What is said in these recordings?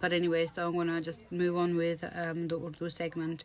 But anyway, so I'm gonna just move on with the Urdu segment.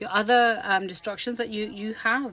your other distractions that you have,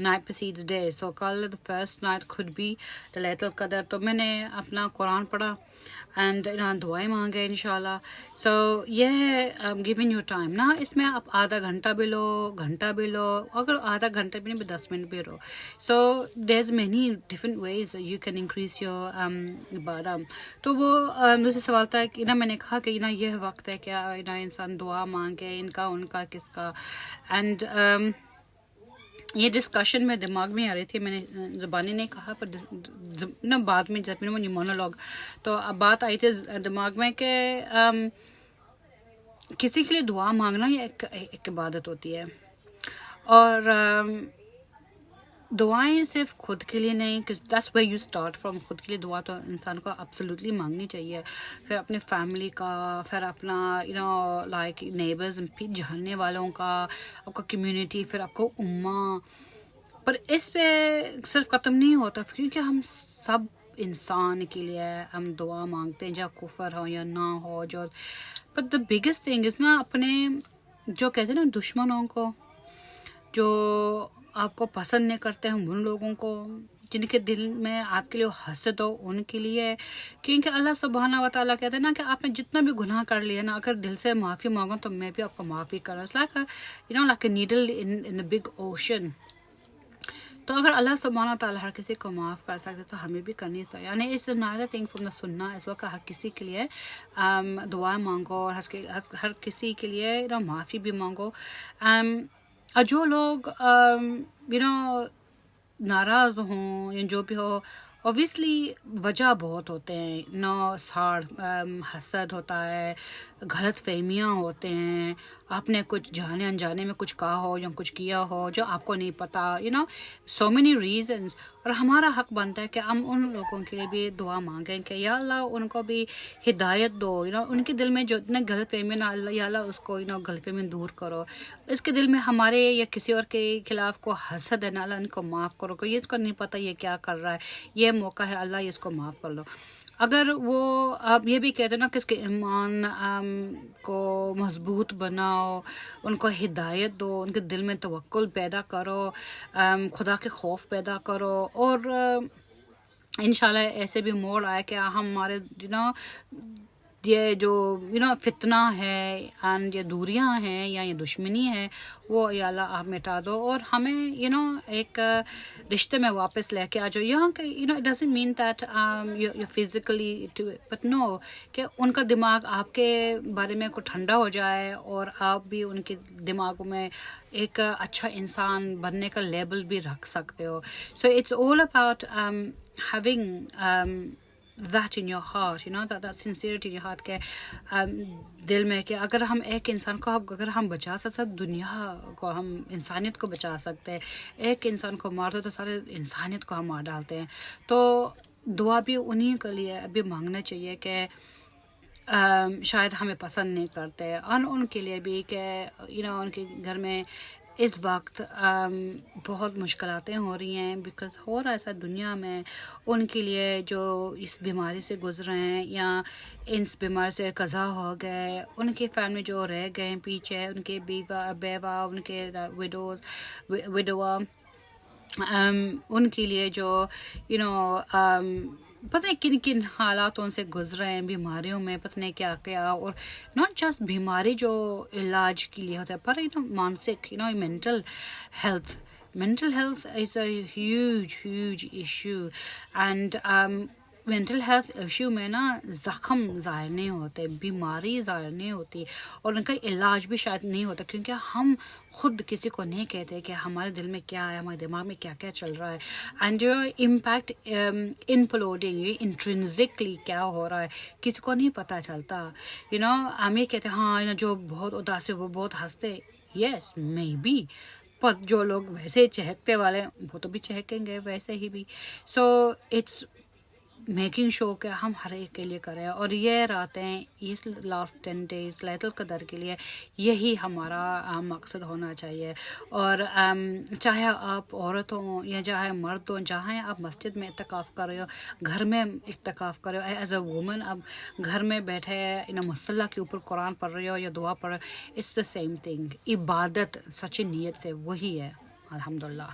night precedes day. So kal the first night could be the Laylatul Qadr. تو میں نے اپنا قرآن پڑھا and دعائیں مانگے انشاءاللہ. سو یہ giving your time نا, اس میں آپ آدھا گھنٹہ بھی لو, گھنٹہ بھی لو, اگر آدھا گھنٹہ بھی نہیں 10 منٹ بھی رہو. So there is many different ways you can increase your عبادت. تو وہ دوسرا سوال تھا کہ نا, میں نے کہا کہ نا یہ وقت ہے کیا نا انسان دعا مانگے, ان کا ان کا کس کا. اینڈ یہ ڈسکشن میں دماغ میں آ رہی تھی, میں نے زبانی نہیں کہا پر نا بعد میں جب میں مونولوگ, تو اب بات آئی تھی دماغ میں کہ کسی کے لیے دعا مانگنا یہ ایک عبادت ہوتی ہے. اور دعائیں صرف خود کے لیے نہیں, that's where you start from. خود کے لیے دعا تو انسان کو absolutely مانگنی چاہیے, پھر اپنے فیملی کا, پھر اپنا لائک نیبرز, پھر جاننے والوں کا, آپ کا کمیونٹی, پھر آپ کو امہ. پر اس پہ صرف ختم نہیں ہوتا, کیونکہ ہم سب انسان کے لیے ہم دعا مانگتے ہیں, جہاں کفر ہو یا نہ ہو. جو but the biggest thing is نا, اپنے جو کہتے ہیں نا دشمنوں کو, جو آپ کو پسند نہیں کرتے ہیں, ان لوگوں کو جن کے دل میں آپ کے لیے حسد ہو, ان کے لیے. کیونکہ اللہ سبحانہ و تعالیٰ کہتے ہیں نا کہ آپ نے جتنا بھی گناہ کر لیا نا, اگر دل سے معافی مانگو تو میں بھی آپ کو معافی کروں. It's like like a needle in the big ocean. تو اگر اللہ سبحانہ تعالیٰ ہر کسی کو معاف کر سکتے تو ہمیں بھی کرنی چاہیے. یعنی اس another thing from the سننا اس وقت ہر کسی کے لیے دعا مانگو, اور ہر کسی کے لیے معافی بھی مانگو. اور جو لوگ ناراض ہوں یا جو بھی ہو, اوبیسلی وجہ بہت ہوتے ہیں, ساڑ حسد ہوتا ہے, غلط فہمیاں ہوتے ہیں, آپ نے کچھ جانے انجانے میں کچھ کہا ہو یا کچھ کیا ہو جو آپ کو نہیں پتا, سو مینی ریزنس. اور ہمارا حق بنتا ہے کہ ہم ان لوگوں کے لیے بھی دعا مانگیں کہ یا اللہ ان کو بھی ہدایت دو, ان کے دل میں جو اتنے غلط فہمی نا, یا اللہ اس کو غلط فہمی دور کرو. اس کے دل میں ہمارے یا کسی اور کے خلاف کو حسد ہے نا, اللہ ان کو معاف کرو, کہ یہ اس کو نہیں پتہ یہ کیا کر رہا ہے, یہ موقع ہے اللہ یہ اس کو معاف کر لو. اگر وہ آپ یہ بھی کہتے ہیں نا کہ اس کے ایمان کو مضبوط بناؤ, ان کو ہدایت دو, ان کے دل میں توکل پیدا کرو, خدا کے خوف پیدا کرو. اور انشاءاللہ ایسے بھی موڑ آئے کہ ہمارے یہ جو فتنہ ہے اینڈ یہ دوریاں ہیں یا یہ دشمنی ہے, وہ یا اللہ آپ مٹا دو, اور ہمیں ایک رشتے میں واپس لے کے آ جاؤ. یہاں کہ it doesn't mean that you physically but no, کہ ان کا دماغ آپ کے بارے میں کو ٹھنڈا ہو جائے, اور آپ بھی ان کے دماغوں میں ایک اچھا انسان بننے کا لیبل بھی رکھ سکتے ہو. So it's all about having that in your heart, that sincerity in your heart, کہ دل میں کہ اگر ہم ایک انسان کو اگر ہم بچا سکتے, دنیا کو ہم انسانیت کو بچا سکتے ہیں. ایک انسان کو مار دو تو سارے انسانیت کو ہم مار ڈالتے ہیں. تو دعا بھی انہی کے لیے ابھی مانگنا چاہیے کہ شاید ہمیں پسند نہیں کرتے, اور ان کے لیے بھی کہ ان کے گھر میں اس وقت بہت مشکلاتیں ہو رہی ہیں, بیکاز ہو رہا ہے ایسا دنیا میں. ان کے لیے جو اس بیماری سے گزرے ہیں یا اس بیماری سے قضا ہو گئے, ان کی فیملی جو رہ گئے ہیں پیچھے, ان کے بیوہ, ان کے وڈوا, ان کے لیے جو پتہ نہیں کن کن حالاتوں سے گزرے ہیں, بیماریوں میں پتہ نہیں کیا کیا. اور ناٹ جسٹ بیماری جو علاج کے لیے ہوتا ہے, پر مانسک mental health is a huge issue. And mental health issue میں نا زخم ظاہر نہیں ہوتے, بیماری ظاہر نہیں ہوتی, اور ان کا علاج بھی شاید نہیں ہوتا, کیونکہ ہم خود کسی کو نہیں کہتے کہ ہمارے دل میں کیا ہے, ہمارے دماغ میں کیا کیا چل رہا ہے. اینڈ جو امپیکٹ انپلوڈنگ انٹرنزکلی کیا ہو رہا ہے کسی کو نہیں پتہ چلتا. ہم یہ کہتے ہیں ہاں جو بہت اداس ہے وہ بہت ہنستے, یس مے بی, پر جو لوگ ویسے چہکتے والے وہ تو بھی چہکیں گے ویسے ہی بھی. سو اٹس میکنگ شو کہ ہم ہر ایک کے لیے کریں, اور یہ راتیں اس لاسٹ 10 days لیلۃ القدر کے لیے یہی ہمارا مقصد ہونا چاہیے. اور چاہے آپ عورت ہوں یا چاہے مرد ہوں, جہاں آپ مسجد میں اعتکاف کر رہے ہو, گھر میں اعتکاف کر رہے ہو ایز اے وومن, اب گھر میں بیٹھے مصلی کے اوپر قرآن پڑھ رہے ہو یا دعا پڑھ رہے ہو, اٹس دا سیم تھنگ. عبادت سچی نیت سے وہی ہے. الحمدللہ.